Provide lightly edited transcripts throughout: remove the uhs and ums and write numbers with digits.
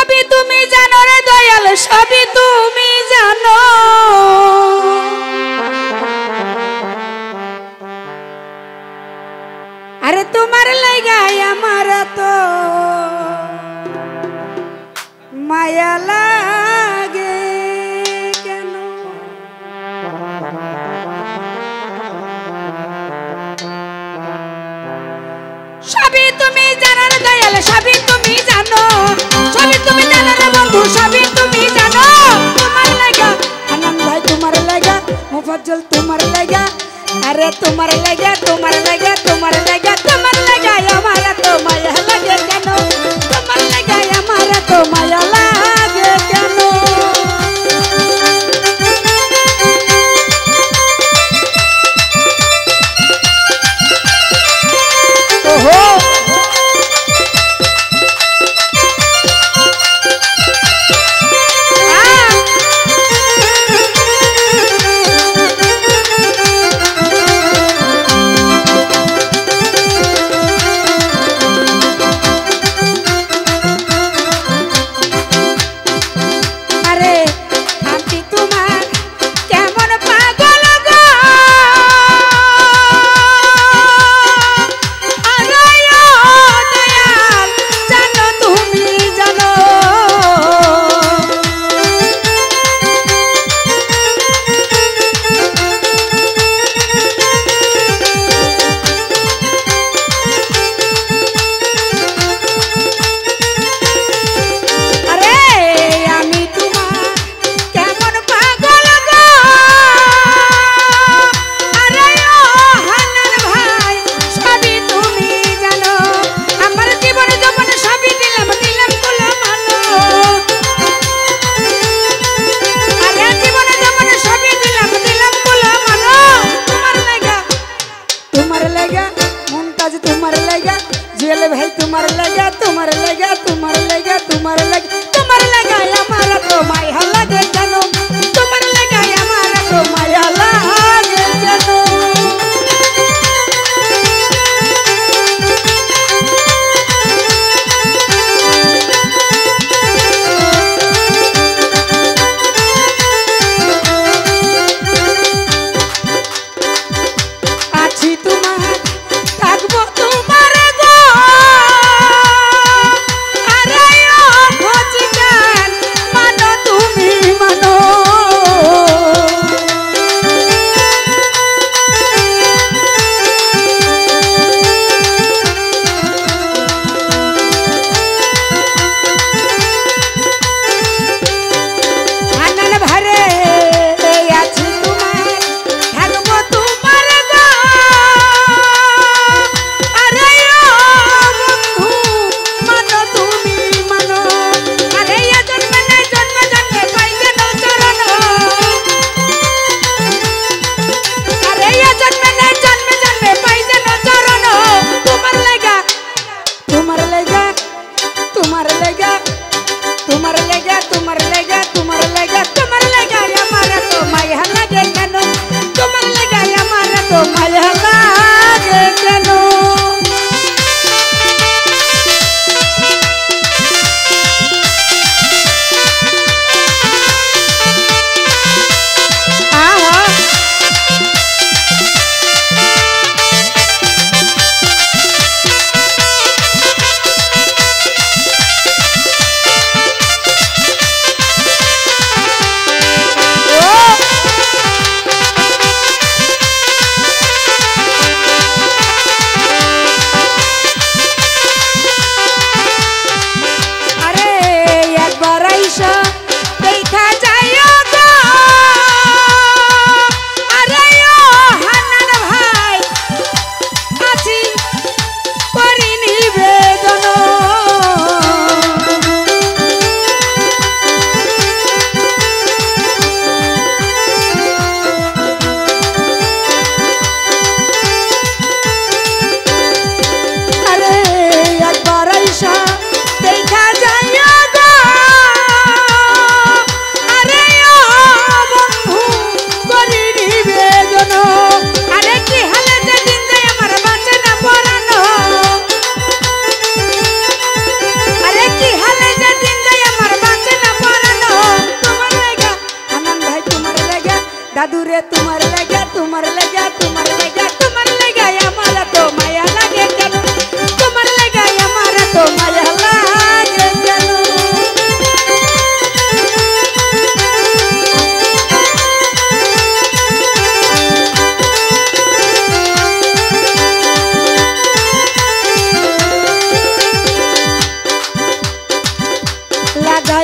সবই তুমি জানো রে দয়াল, সবই তুমি জানো। আরে তোমার লাগাই আমার তো মায়া লাগে কেন? সবই তুমি জানো রে দয়াল, সবই তুমি জানো, সবই তুমি জানো রে বন্ধু, সবই তুমি জানো। তোমার লাগা আনন্দ ভাই, তোমার লাগা মুফাজ্জল, তোমার লাগা, আরে তোমার লাগা, তোমার লাগা, তোমার লাগা, তোমার লাগা আমার তো মায়া লাগে কেন? তোমার লাগা আমার তো মায়া লাগে কেন? ওহো भाई तुम्हारे लगा, तुम्हारे लगा, तुम्हारे लगा, तुम्हारे लगा, तुम्हारे लगा हमारा तो माया लगे जानो, तुम्हारे लगा हमारा तो माया लगे जानो।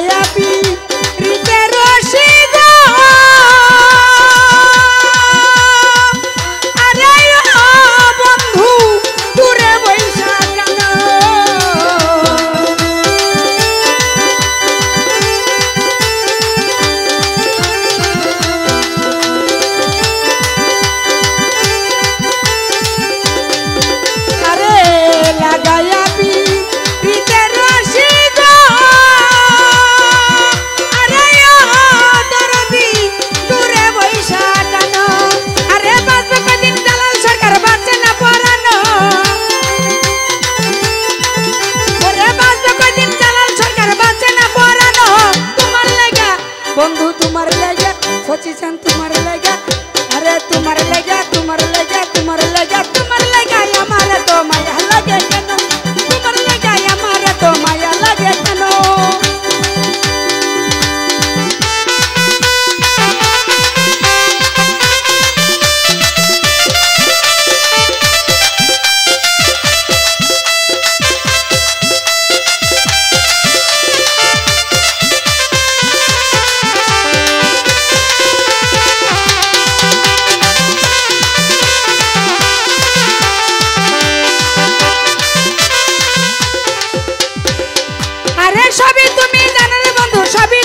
লাগাইয়া পিরিতে রশি গো আরে ও বন্ধু দূরে বৈশা কেন লাগাইয়া পিরিতে রশি গো আরে ও দরদি দূরে বৈশা কেন আরে বাঁচবে কদিন জালাল সরকার বাঁচে না পরানো ওরে বাঁচবে কদিন জালাল সরকার বাঁচে না পরানো তোমার লাগা বন্ধু তোমার লাগা সচিছান তোমার লাগা আরে তোমার লাগা তোমার লাগা তোমার লাগা তোমার লাগা আমার তো মায়া লাগে কেন তোমার লাগা আমার তো মায়া লাগে কেন আরে সবই তুমি জানো রে বন্ধু সবই